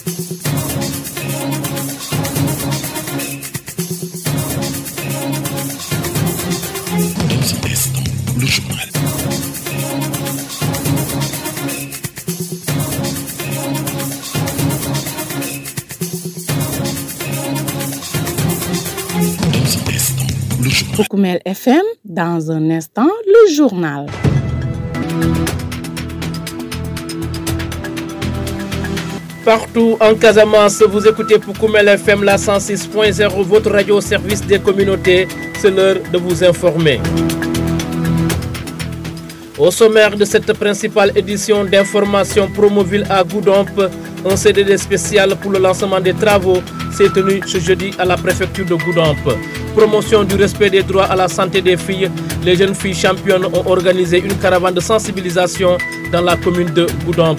Le journal. Pour Koumel FM, dans un instant, le journal. Partout en Casamance, vous écoutez Poukoumel FM, la 106.0, votre radio au service des communautés. C'est l'heure de vous informer. Au sommaire de cette principale édition d'information Promoville à Goudomp, un CDD spécial pour le lancement des travaux s'est tenu ce jeudi à la préfecture de Goudomp. Promotion du respect des droits à la santé des filles, les jeunes filles championnes ont organisé une caravane de sensibilisation dans la commune de Goudomp.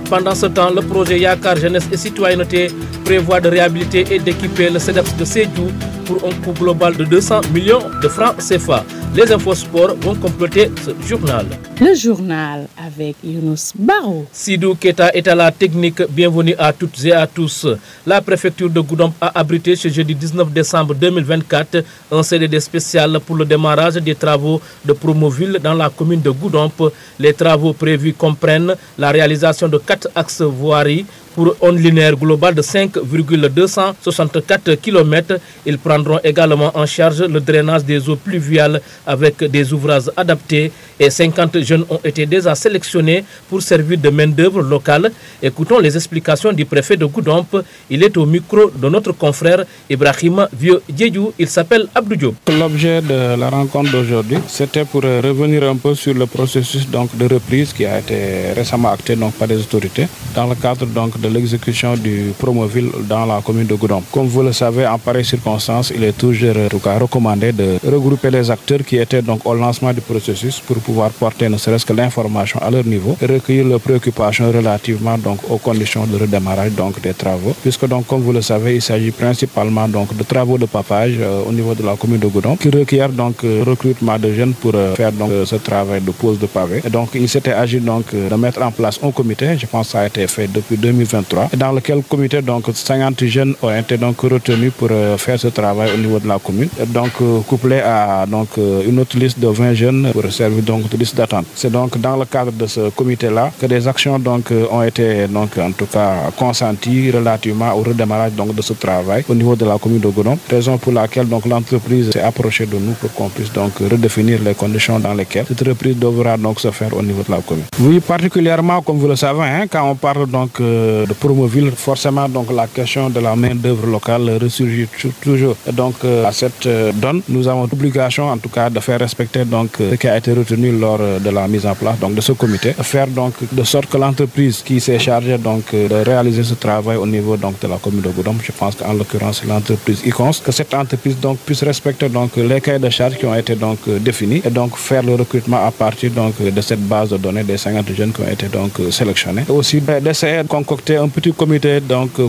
Pendant ce temps, le projet Yakar Jeunesse et Citoyenneté prévoit de réhabiliter et d'équiper le CEDEPS de Sédhiou pour un coût global de 200 millions de francs CFA. Les infos sport vont compléter ce journal. Le journal avec Younous Barou. Sidou Keta est à la technique. Bienvenue à toutes et à tous. La préfecture de Goudomp a abrité ce jeudi 19 décembre 2024 un CDD spécial pour le démarrage des travaux de Promoville dans la commune de Goudomp. Les travaux prévus comprennent la réalisation de 4 axes voiries pour une linéaire globale de 5,264 km. Ils prendront également en charge le drainage des eaux pluviales avec des ouvrages adaptés et 50 jeunes ont été déjà sélectionnés pour servir de main-d'œuvre locale. Écoutons les explications du préfet de Goudomp. Il est au micro de notre confrère Ibrahima Vieux-Diédiou. Il s'appelle Abdou Diop. L'objet de la rencontre d'aujourd'hui, c'était pour revenir un peu sur le processus de reprise qui a été récemment acté par les autorités dans le cadre de l'exécution du Promoville dans la commune de Goudomp. Comme vous le savez, en pareille circonstance, il est toujours recommandé de regrouper les acteurs qui étaient au lancement du processus pour pouvoir porter ne serait-ce que l'information à leur niveau et recueillir leurs préoccupations relativement aux conditions de redémarrage des travaux. Puisque comme vous le savez, il s'agit principalement de travaux de pavage au niveau de la commune de Goudomp qui requièrent le recrutement de jeunes pour faire ce travail de pose de pavé. Et il s'était agi de mettre en place un comité, je pense que ça a été fait depuis 2023, dans lequel comité 50 jeunes ont été retenus pour faire ce travail au niveau de la commune, et couplé à une autre liste de 20 jeunes pour servir de liste d'attente. C'est dans le cadre de ce comité-là que des actions ont été en tout cas consenties relativement au redémarrage de ce travail au niveau de la commune de Goudomp, raison pour laquelle l'entreprise s'est approchée de nous pour qu'on puisse redéfinir les conditions dans lesquelles cette reprise devra se faire au niveau de la commune. Oui, particulièrement comme vous le savez, quand on parle de Promoville, forcément la question de la main-d'œuvre locale ressurgit toujours. À cette donne, nous avons l'obligation en tout cas de faire respecter ce qui a été retenu lors de la mise en place de ce comité, faire de sorte que l'entreprise qui s'est chargée de réaliser ce travail au niveau de la commune de Goudomp, je pense qu'en l'occurrence c'est l'entreprise ICONS, que cette entreprise puisse respecter les cahiers de charges qui ont été définis et faire le recrutement à partir de cette base de données des 50 jeunes qui ont été sélectionnés. Et aussi d'essayer de concocter un petit comité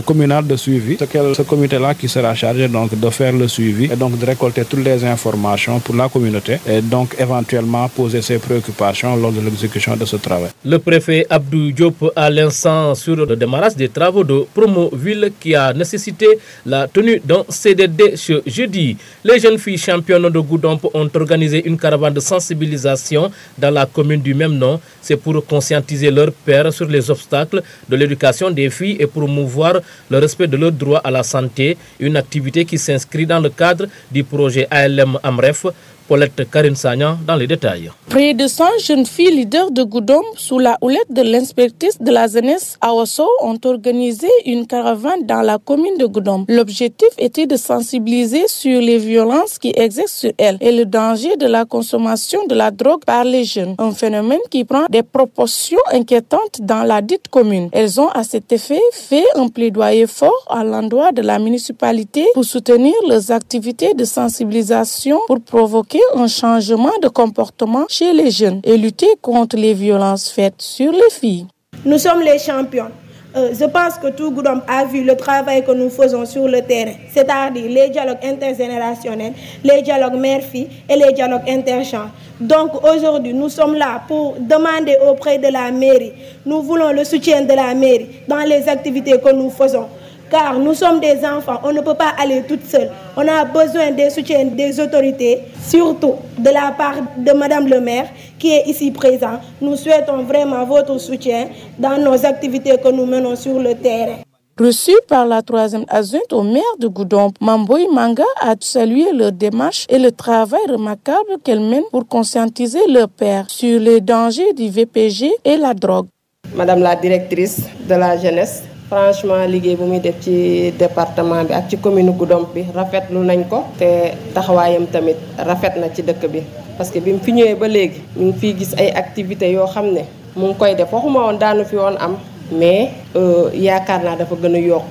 communal de suivi. C'est ce comité-là qui sera chargé de faire le suivi et de récolter toutes les informations pour la communauté et éventuellement poser ses préoccupations lors de l'exécution de ce travail. Le préfet Abdou Diop à l'instant sur le démarrage des travaux de Promoville qui a nécessité la tenue d'un CDD ce jeudi. Les jeunes filles championnes de Goudomp ont organisé une caravane de sensibilisation dans la commune du même nom. C'est pour conscientiser leurs pairs sur les obstacles de l'éducation des filles et promouvoir le respect de leurs droits à la santé, une activité qui s'inscrit dans le cadre du projet ALM AMREF. Paulette Karine Sagnan dans les détails. Près de 100 jeunes filles leaders de Goudomp, sous la houlette de l'inspectrice de la jeunesse Awasso, ont organisé une caravane dans la commune de Goudomp. L'objectif était de sensibiliser sur les violences qui exercent sur elles et le danger de la consommation de la drogue par les jeunes, un phénomène qui prend des proportions inquiétantes dans la dite commune. Elles ont à cet effet fait un plaidoyer fort à l'endroit de la municipalité pour soutenir leurs activités de sensibilisation pour provoquer un changement de comportement chez les jeunes et lutter contre les violences faites sur les filles. Nous sommes les champions. Je pense que tout Goudomp a vu le travail que nous faisons sur le terrain, c'est-à-dire les dialogues intergénérationnels, les dialogues mère-fille et les dialogues intergenres. Donc aujourd'hui, nous sommes là pour demander auprès de la mairie, nous voulons le soutien de la mairie dans les activités que nous faisons. Car nous sommes des enfants, on ne peut pas aller toute seule. On a besoin des soutiens des autorités, surtout de la part de Madame le maire qui est ici présent. Nous souhaitons vraiment votre soutien dans nos activités que nous menons sur le terrain. Reçu par la 3e adjointe au maire de Goudomp, Mamboy Manga a salué leur démarche et le travail remarquable qu'elle mène pour conscientiser leurs pairs sur les dangers du VPG et la drogue. Madame la directrice de la jeunesse, franchement liggéey bu muy def ci département bi ak ci commune Goudomp bi rafetlu nañ ko te taxawaayam tamit rafet na ci dëkk bi parce que bi mu fi ñëwee ba léegi ñu ngi fiy gis ay activités yoo xam ne mu ngi koy def waxuma woon daanu fi woon am mais yaakaar naa dafa gën a yokk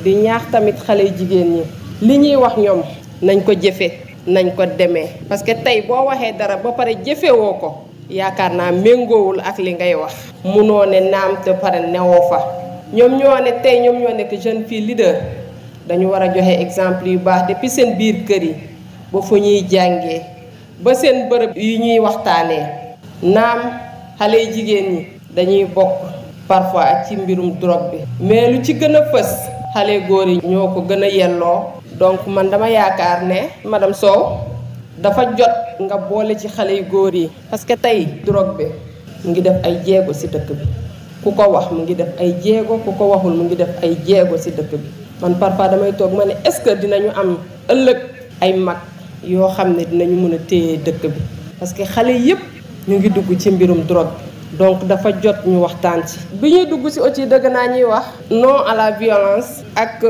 di ñaax tamit xale jigéen ñi li ñuy wax ñoom nañ ko jëfe nañ ko demee parce que tey boo waxee dara ba pare jëfewoo ko yaakaar naa méngoowul ak li ngay wax munoo ne naam te pare newoo fa ñoom ñoo ne tey ñoom ñoo nekk jeune fille leader dañu war a joxe exemple yu baax depuis seen biir kër yi ba fu ñuy jàngee ba seen bërëb yu ñuy waxtaanee naam xale jigéen ñi dañuy bokk parfois ak ci mbirum drogue bi mais lu ci gën a fës xale góor yi ñoo ko gën a yelloo donc man dama yaakaar ne madame Sow dafa jot nga boole ci xale yu góor yi parce que tey drogue bi mu ngi def ay jéego ci dëkk bi ku ko wax mu ngi def ay jéego ku ko waxul mu ngi def ay jéego ci dëkk bi man parfois damay toog ma ne est-ce que dinañu am ëllëg ay mag yoo xam ne dinañu mën a téye dëkk bi parce que xale yépp ñu ngi dugg ci mbirum drogue bi donc dafa jot ñu waxtaan ci bi ñuy dugg ci aussi dëgg naa ñuy wax non à la violence ak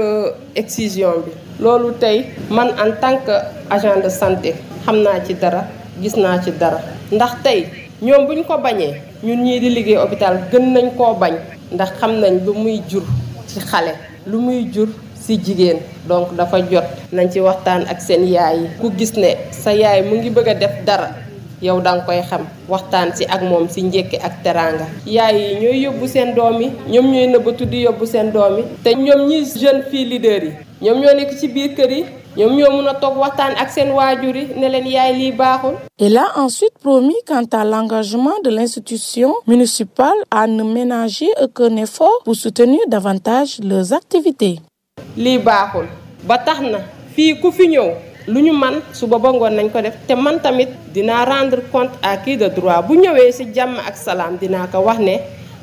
excision bi loolu tey man en tant que agent de santé xam naa ci dara gis naa ci dara ndax tey ñoom bu ñu ko bañee ñun ñii di liggéey hôpital gën nañ koo bañ ndax xam nañ lu muy jur ci xale lu muy jur ci jigéen donc dafa jot nañ ci waxtaan ak seen yaay yi ku gis ne sa yaay mu ngi bëgg a def dara yow danga koy xam waxtaan ci ak moom ci njekki ak teraanga yaay yi ñooy yóbbu seen doom yi ñoom ñooy nëbbatu di yóbbu seen doom yi te ñoom ñi jeune fille leader yi ñoom ñoo nekk ci biir kër yi ñoom ñoo mën a toog waxtaan ak seen waajur yi ne leen yaay lii baaxul. Elle a ensuite promis quant à l'engagement de l'institution municipale à ne ménager aucun effort pour soutenir davantage leurs activités. lii baaxul ba tax na fii ku fi ñëw lu ñu man suba ba ngoon nañ ko def te man tamit dinaa rendre compte à qui de droit bu ñëwee ci jàmm ak salaam dinaa ko wax ne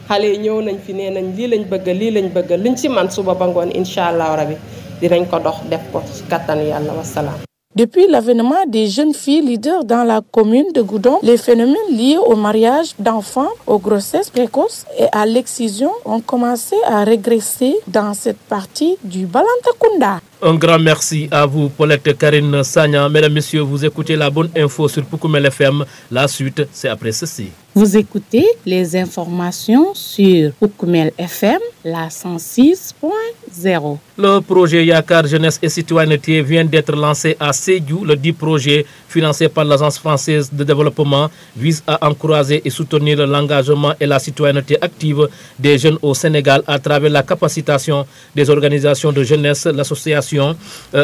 xale yi ñëw nañ fi nee nañ lii lañ bëgg liñ ci man suba ba ngoon incha allah rabi dinañ ko dox def ko ci kattanu yàlla wasalaam. Depuis l'avènement des jeunes filles leaders dans la commune de Goudomp, les phénomènes liés au mariage d'enfants, aux grossesses précoces et à l'excision ont commencé à régresser dans cette partie du Balantakunda. Un grand merci à vous, Paulette Karine Sagna. Mesdames, Messieurs, vous écoutez la bonne info sur Poukoumel FM. La suite, c'est après ceci. Vous écoutez les informations sur Poukoumel FM, la 106.0. Le projet Yakar Jeunesse et Citoyenneté vient d'être lancé à Sédhiou. Le dit projet, financé par l'Agence française de développement, vise à encourager et soutenir l'engagement et la citoyenneté active des jeunes au Sénégal à travers la capacitation des organisations de jeunesse, l'association,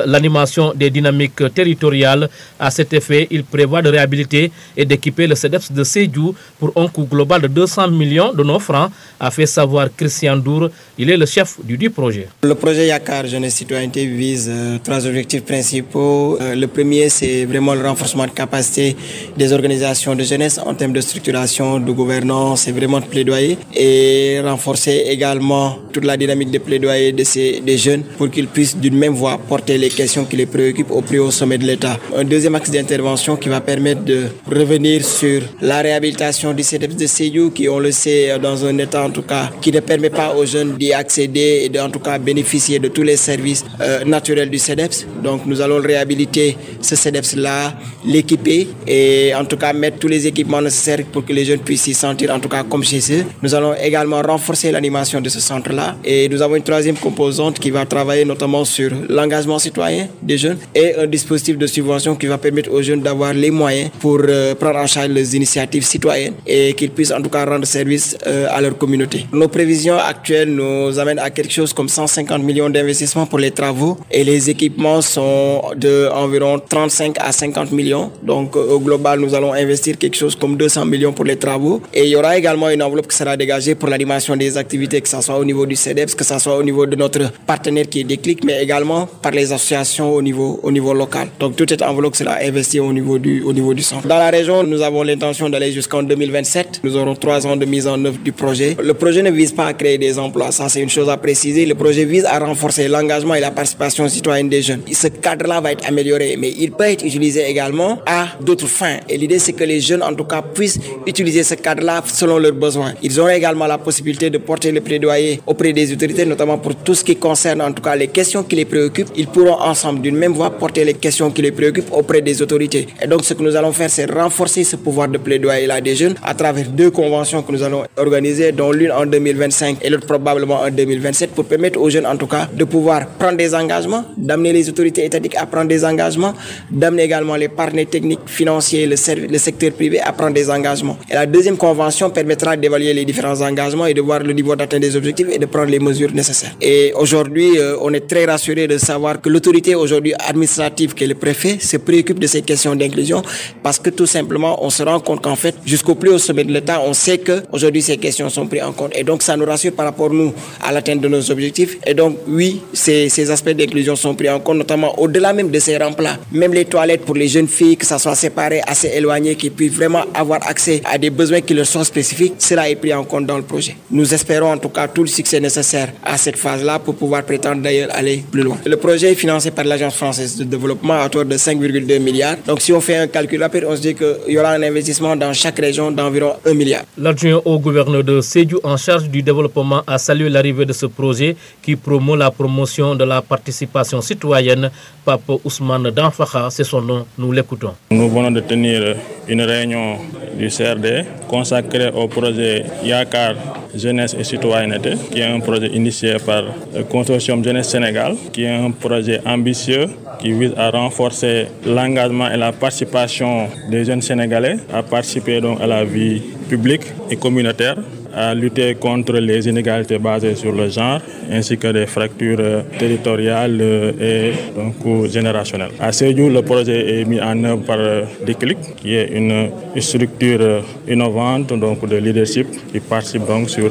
l'animation des dynamiques territoriales. À cet effet, il prévoit de réhabiliter et d'équiper le CEDEPS de Sédhiou pour un coût global de 200 millions de nos francs, a fait savoir Christian Dour. Il est le chef du dit projet. Le projet Yakar Jeunesse Citoyenneté vise trois objectifs principaux. Le premier, c'est vraiment le renforcement de capacité des organisations de jeunesse en termes de structuration, de gouvernance et vraiment de plaidoyer, et renforcer également toute la dynamique de plaidoyer des jeunes pour qu'ils puissent d'une même voix porter les questions qui les préoccupent au plus haut sommet de l'État. Un deuxième axe d'intervention qui va permettre de revenir sur la réhabilitation du CEDEPS de Sédhiou, qui, on le sait, dans un état en tout cas qui ne permet pas aux jeunes d'y accéder et en tout cas bénéficier de tous les services naturels du CEDEPS. Donc nous allons réhabiliter ce CEDEPS-là, l'équiper et en tout cas mettre tous les équipements nécessaires pour que les jeunes puissent s'y sentir en tout cas comme chez eux. Nous allons également renforcer l'animation de ce centre-là et nous avons une troisième composante qui va travailler notamment sur l'engagement citoyen des jeunes et un dispositif de subvention qui va permettre aux jeunes d'avoir les moyens pour prendre en charge les initiatives citoyennes et qu'ils puissent en tout cas rendre service à leur communauté. Nos prévisions actuelles nous amènent à quelque chose comme 150 millions d'investissements pour les travaux et les équipements sont de environ 35 à 50 millions. Donc au global, nous allons investir quelque chose comme 200 millions pour les travaux et il y aura également une enveloppe qui sera dégagée pour l'animation des activités, que ce soit au niveau du CEDEPS, que ce soit au niveau de notre partenaire qui est Déclic, mais également par les associations au niveau local. Donc toute cette enveloppe sera investie au niveau du centre. Dans la région, nous avons l'intention d'aller jusqu'en 2027. Nous aurons 3 ans de mise en œuvre du projet. Le projet ne vise pas à créer des emplois, ça c'est une chose à préciser. Le projet vise à renforcer l'engagement et la participation citoyenne des jeunes. Ce cadre-là va être amélioré, mais il peut être utilisé également à d'autres fins. Et l'idée c'est que les jeunes en tout cas puissent utiliser ce cadre-là selon leurs besoins. Ils auront également la possibilité de porter le plaidoyer auprès des autorités, notamment pour tout ce qui concerne en tout cas les questions qui les préoccupent. Ils pourront ensemble d'une même voix porter les questions qui les préoccupent auprès des autorités. Et donc ce que nous allons faire, c'est renforcer ce pouvoir de plaidoyer-là des jeunes à travers 2 conventions que nous allons organiser, dont l'une en 2025 et l'autre probablement en 2027, pour permettre aux jeunes en tout cas de pouvoir prendre des engagements, d'amener les autorités étatiques à prendre des engagements, d'amener également les partenaires techniques, financiers, le secteur privé à prendre des engagements. Et la deuxième convention permettra d'évaluer les différents engagements et de voir le niveau d'atteinte des objectifs et de prendre les mesures nécessaires. Et aujourd'hui, on est très rassuré de savoir que l'autorité aujourd'hui administrative, qui est le préfet, se préoccupe de ces questions d'inclusion parce que tout simplement, on se rend compte qu'en fait, jusqu'au plus haut sommet de l'État, on sait que aujourd'hui ces questions sont prises en compte. Et donc, ça nous rassure par rapport, nous, à l'atteinte de nos objectifs. Et donc, oui, ces aspects d'inclusion sont pris en compte, notamment au-delà même de ces rampes-là. Même les toilettes pour les jeunes filles, que ça soit séparé, assez éloigné, qui puissent vraiment avoir accès à des besoins qui leur sont spécifiques, cela est pris en compte dans le projet. Nous espérons en tout cas tout le succès nécessaire à cette phase-là pour pouvoir prétendre d'ailleurs aller plus loin. Le projet est financé par l'Agence française de développement à hauteur de 5,2 milliards. Donc si on fait un calcul rapide, on se dit qu'il y aura un investissement dans chaque région d'environ 1 milliard. L'adjoint au gouverneur de Sédhiou en charge du développement a salué l'arrivée de ce projet qui promeut la promotion de la participation citoyenne. Pape Ousmane Danfakha, c'est son nom, nous l'écoutons. Nous venons de tenir une réunion du CRD consacrée au projet Yakar Jeunesse et Citoyenneté, qui est un projet initié par le Consortium Jeunesse Sénégal, qui est un projet ambitieux qui vise à renforcer l'engagement et la participation des jeunes Sénégalais à participer donc à la vie publique et communautaire, à lutter contre les inégalités basées sur le genre, ainsi que des fractures territoriales et donc générationnelles. À Sédhiou, le projet est mis en œuvre par Déclic, qui est une structure innovante donc de leadership qui participe donc sur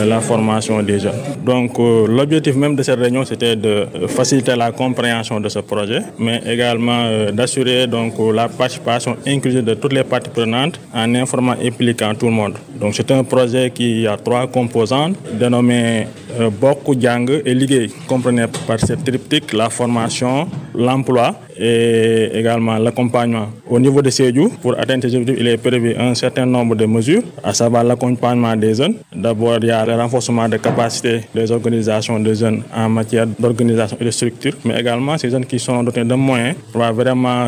la formation des jeunes. Donc l'objectif même de cette réunion, c'était de faciliter la compréhension de ce projet, mais également d'assurer donc la participation inclusive de toutes les parties prenantes en informant et impliquant tout le monde. Donc c'est un projet qui a 3 composantes dénommées Bokk Jang et Liggéey, comprenez par cette triptyque la formation, l'emploi et également l'accompagnement. Au niveau de Sédhiou, pour atteindre ces objectifs, il est prévu un certain nombre de mesures, à savoir l'accompagnement des jeunes. D'abord, il y a le renforcement des capacités des organisations de jeunes en matière d'organisation et de structure, mais également ces jeunes qui sont dotés de moyens pour vraiment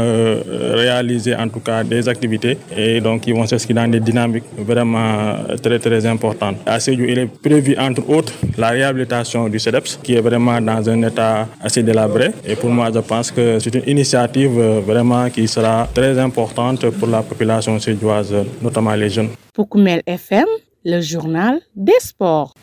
réaliser en tout cas des activités et donc ils vont s'inscrire dans des dynamiques vraiment très très importantes. À Sédhiou, il est prévu entre autres la réhabilitation du CEDEPS qui est vraiment dans un état assez délabré et pour moi je pense que c'est une initiative vraiment qui sera très importante pour la population sédhiouise, notamment les jeunes. Pour Koumel FM, le journal des sports.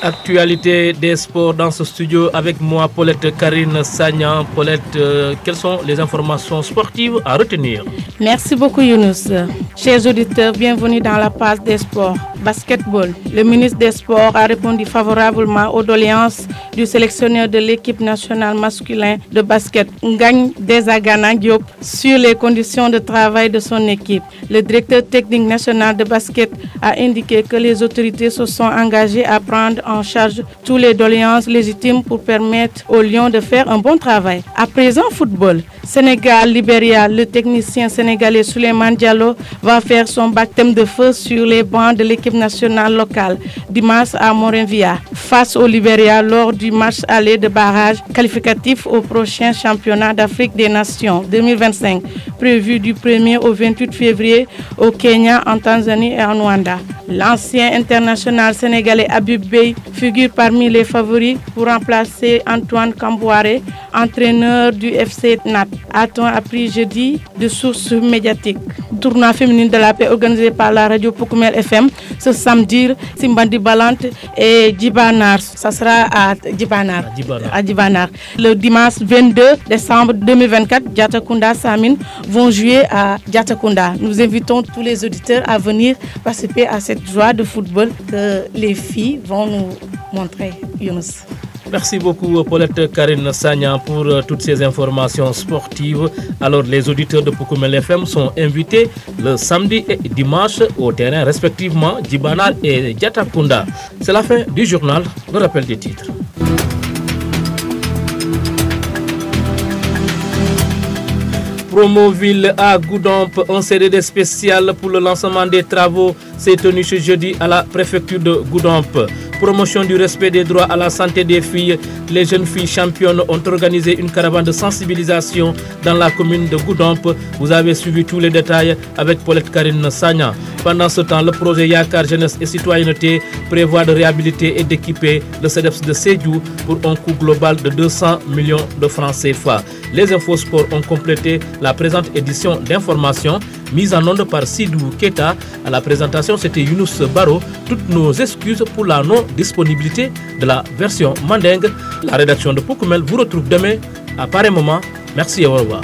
Actualité des sports dans ce studio avec moi, Paulette Karine Sagnan. Paulette, quelles sont les informations sportives à retenir? Merci beaucoup Younous. Chers auditeurs, bienvenue dans la page des sports. Basketball. Le ministre des Sports a répondu favorablement aux doléances du sélectionneur de l'équipe nationale masculin de basket, Ngagne Desagana Diop, sur les conditions de travail de son équipe. Le directeur technique national de basket a indiqué que les autorités se sont engagées à prendre en charge toutes les doléances légitimes pour permettre aux Lions de faire un bon travail. À présent, football. Sénégal-Libéria, le technicien sénégalais Souleymane Diallo va faire son baptême de feu sur les bancs de l'équipe nationale locale dimanche à Morinvia face au Libéria lors du match aller de barrage qualificatif au prochain championnat d'Afrique des Nations 2025 prévu du 1er au 28 février au Kenya, en Tanzanie et en Rwanda. L'ancien international sénégalais Habib Beye figure parmi les favoris pour remplacer Antoine Kambouaré, entraîneur du FC Nat, a-t-on appris jeudi de sources médiatiques. Tournoi féminin de la paix organisé par la radio Poukoumel FM ce samedi, Simbandi Balante et Djibanar. Ça sera à Djibanar. Le dimanche 22 décembre 2024, Diatakunda Samine vont jouer à Diatakunda. Nous invitons tous les auditeurs à venir participer à cette joie de football que les filles vont nous montrer, Younous. Merci beaucoup Paulette Karine Sagna pour toutes ces informations sportives. Alors les auditeurs de Poukoumel FM sont invités le samedi et dimanche au terrain respectivement Djibanar et Diatakunda. C'est la fin du journal. Le rappel des titres. Promoville à Goudomp, un CDD spécial pour le lancement des travaux s'est tenu ce jeudi à la préfecture de Goudomp. Promotion du respect des droits à la santé des filles, les jeunes filles championnes ont organisé une caravane de sensibilisation dans la commune de Goudomp. Vous avez suivi tous les détails avec Paulette Karine Sagna. Pendant ce temps, le projet Yakar Jeunesse et Citoyenneté prévoit de réhabiliter et d'équiper le CEDEPS de Sédhiou pour un coût global de 200 millions de francs CFA. Les infos sports ont complété la présente édition d'information mise en onde par Sidou Keta. À la présentation, c'était Younous Baro. Toutes nos excuses pour la non-disponibilité de la version mandingue. La rédaction de Poukoumel vous retrouve demain à pareil moment. Merci et au revoir.